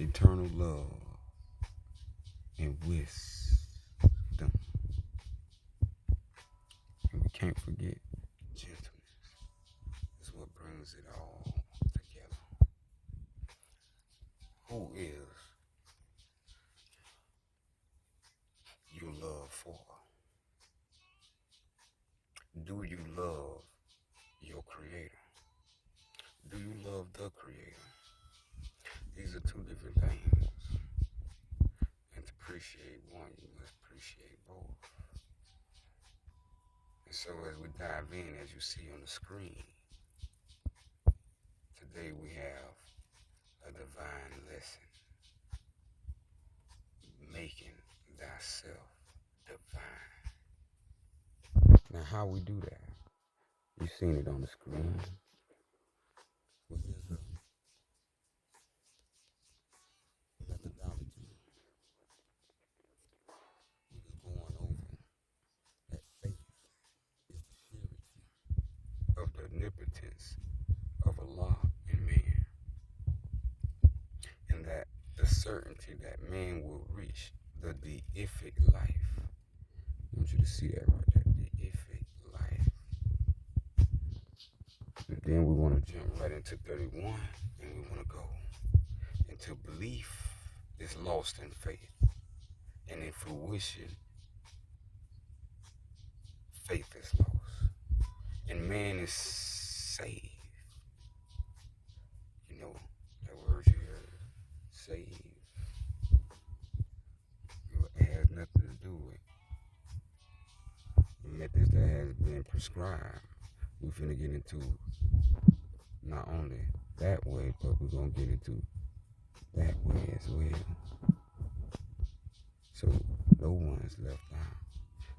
eternal love, and wisdom. And we can't forget gentleness. It's what brings it all together. Who is your love for? Do you love your Creator? Do you love the Creator? These are two different things. And to appreciate one, you must appreciate both. And so as we dive in, as you see on the screen, today we have a divine lesson. Making thyself divine. Now how we do that? You've seen it on the screen. Well, there's a methodology. We're just going over that faith is the surety of the omnipotence of Allah in man. And that the certainty that man will reach the deific life. I want you to see that right there, deific life. And then we want to jump right into 31, and we want to go into belief is lost in faith, and in fruition, faith is lost, and man is saved. You know that word you heard, saved. It has nothing to do with the methods that has been prescribed. We're finna get into not only that way, but we're gonna get into that way as well. So no one's left out.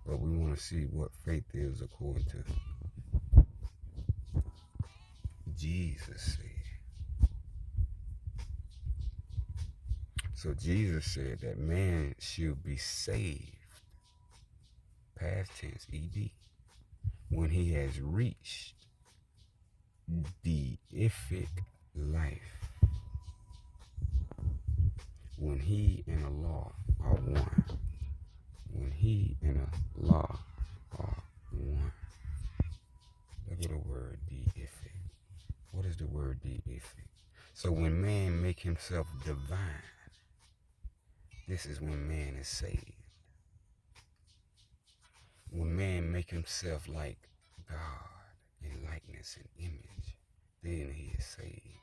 But we want to see what faith is according to Jesus said. So Jesus said that man should be saved, past tense, ED, when he has reached deific life. When he and Allah are one. When he and Allah are one. Look at the word deific. What is the word deific? So when man make himself divine, this is when man is saved. When man make himself like God in likeness and image, then he is saved.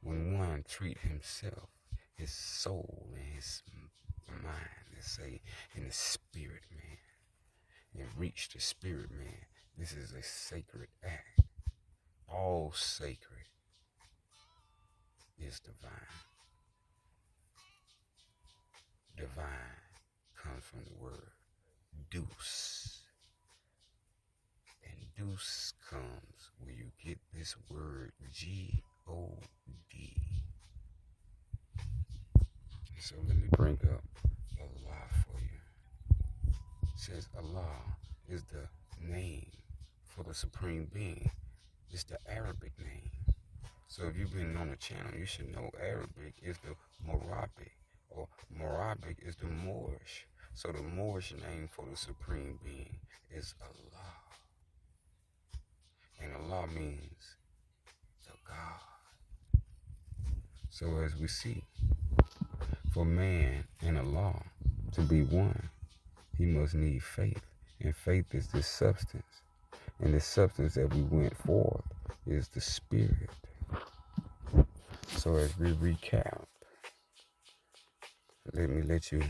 When one treat himself, his soul and his mind, let's say, in the spirit man, and reach the spirit man, this is a sacred act. All sacred is divine. Divine comes from the word deuce. And deuce comes where you get this word G-O-D. So let me bring up Allah for you. It says Allah is the name for the Supreme Being. It's the Arabic name. So if you've been on the channel, you should know Arabic is the Morabic, or Morabic is the Moorish. So the Moorish name for the Supreme Being is Allah. And Allah means the God. So as we see, for man and Allah to be one, he must need faith. And faith is this substance. And the substance that we went forth is the spirit. So as we recap, let me let you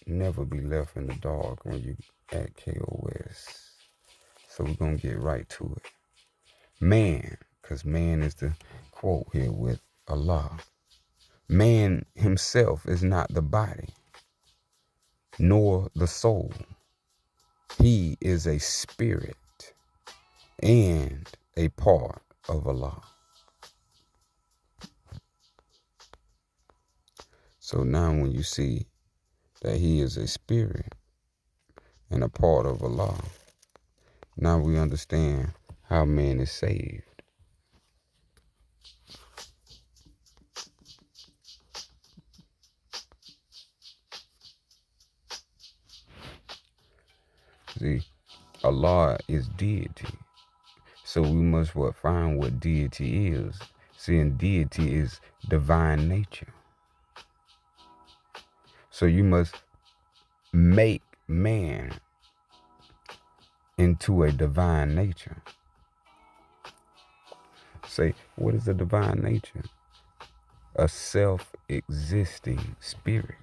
never be left in the dark when you at KOS. So we're going to get right to it. Man, because man is the quote here with Allah. Man himself is not the body, nor the soul. He is a spirit and a part of Allah. So now when you see that he is a spirit and a part of Allah, now we understand how man is saved. See, Allah is deity. So we must find what deity is. Seeing deity is divine nature. So you must make man into a divine nature. Say, what is a divine nature? A self-existing spirit.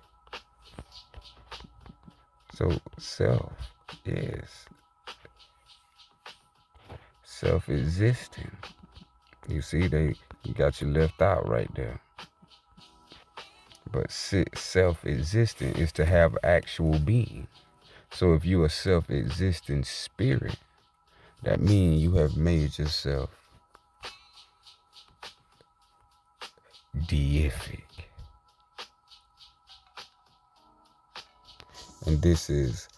So self is self-existing. You see, they got you left out right there. But self-existing is to have actual being. So if you're a self-existing spirit, that means you have made yourself deific. And this is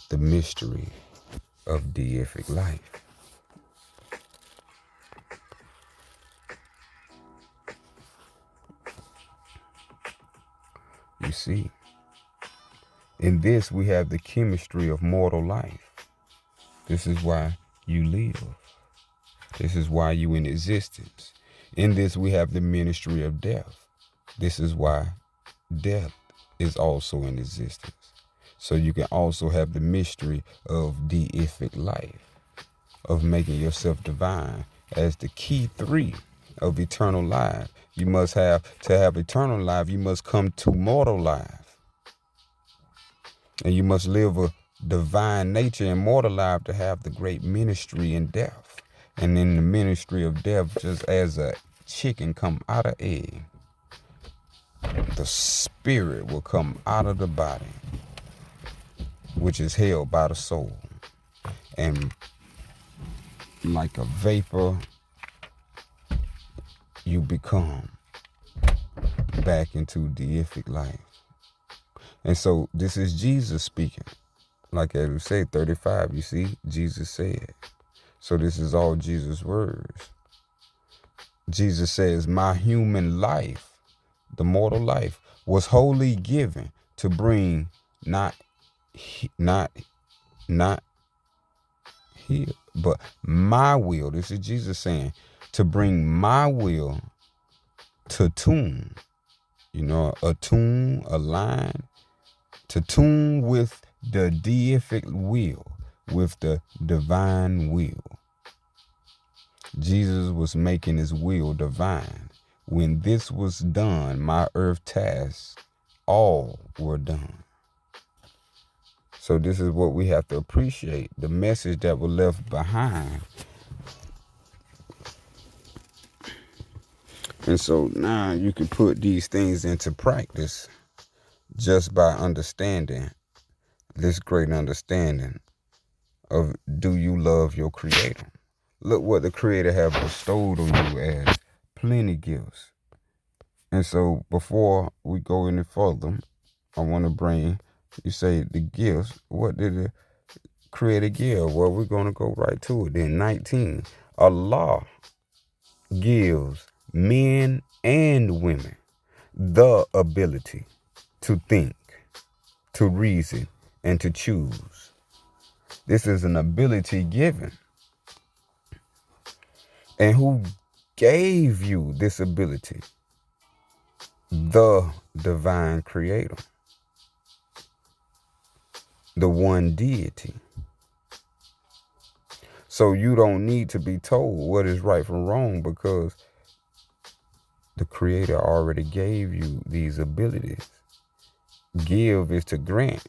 the mystery of deific life. You see, in this we have the chemistry of mortal life. This is why you live. This is why you in existence. In this we have the ministry of death. This is why death is also in existence. So you can also have the mystery of deific life, of making yourself divine as the key three of eternal life. You must have, to have eternal life, you must come to mortal life. And you must live a divine nature in mortal life to have the great ministry in death. And in the ministry of death, just as a chicken come out of egg, the spirit will come out of the body, which is held by the soul. And like a vapor, you become back into deific life. And so this is Jesus speaking. Like as we say, 35, you see, Jesus said. So this is all Jesus' words. Jesus says, my human life, the mortal life, was wholly given to bring not here, but my will. This is Jesus saying, to bring my will to tune. You know, attune, align, to tune with the deific will, with the divine will. Jesus was making his will divine. When this was done, my earth tasks all were done. So this is what we have to appreciate, the message that was left behind. And so now you can put these things into practice just by understanding this great understanding of, do you love your Creator? Look what the Creator have bestowed on you as plenty gifts. And so before we go any further, I want to bring, you say the gifts, what did the Creator give? Well, we're going to go right to it. Then 19, Allah gives men and women the ability to think, to reason, and to choose. This is an ability given. And who gave you this ability? The divine Creator, the one deity. So you don't need to be told what is right from wrong, because the Creator already gave you these abilities. Give is to grant.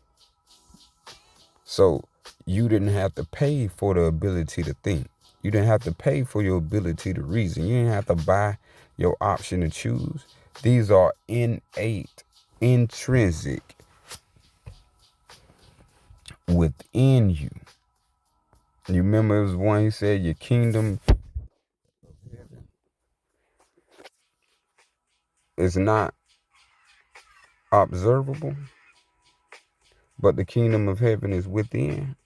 So you didn't have to pay for the ability to think. You didn't have to pay for your ability to reason. You didn't have to buy your option to choose. These are innate, intrinsic within you. You remember it was one, he said, your kingdom of heaven is not observable, but the kingdom of heaven is within.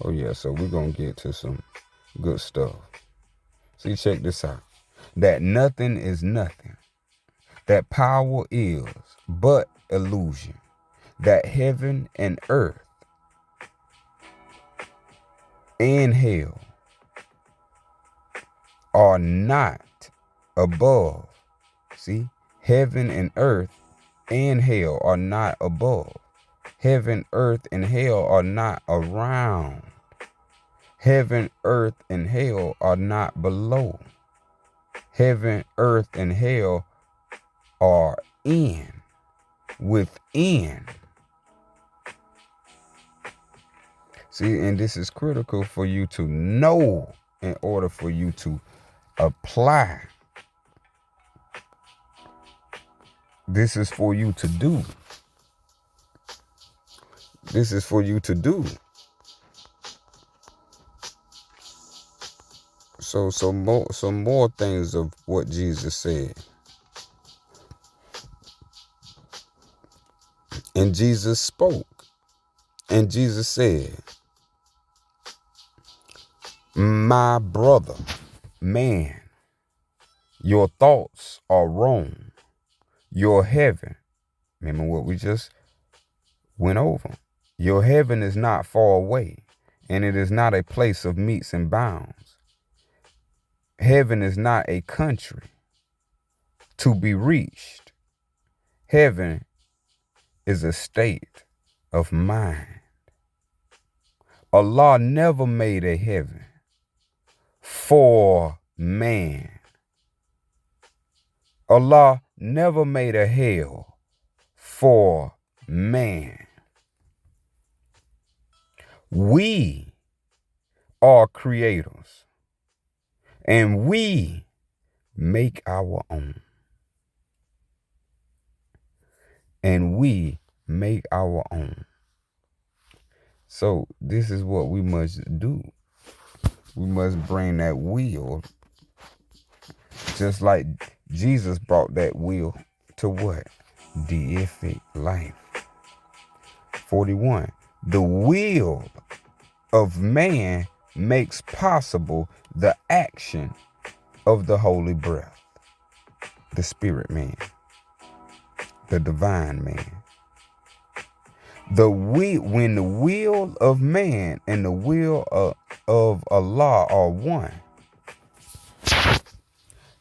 Oh yeah, so we're going to get to some good stuff. See, check this out. That nothing is nothing. That power is but illusion. That heaven and earth and hell are not above. See, heaven and earth and hell are not above. Heaven, earth, and hell are not around. Heaven, earth, and hell are not below. Heaven, earth, and hell are within. See, and this is critical for you to know in order for you to apply. This is for you to do. This is for you to do. So some more things of what Jesus said. And Jesus spoke. And Jesus said, my brother, man, your thoughts are wrong. Your heaven, remember what we just went over. Your heaven is not far away, and it is not a place of metes and bounds. Heaven is not a country to be reached. Heaven is a state of mind. Allah never made a heaven for man. Allah never made a hell for man. We are creators, and we make our own. And we make our own. So this is what we must do. We must bring that will, just like Jesus brought that will to what? Deific life. 41. The will of man makes possible the action of the holy breath, the spirit man, the divine man. When the will of man and the will of Allah are one,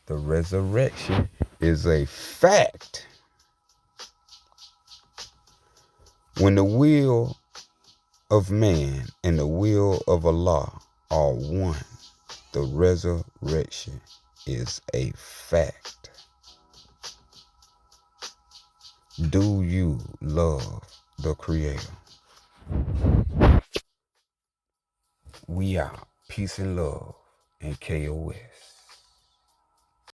the resurrection is a fact. When the will of man and the will of Allah are one, the resurrection is a fact. Do you love the Creator? We are peace and love and KOS.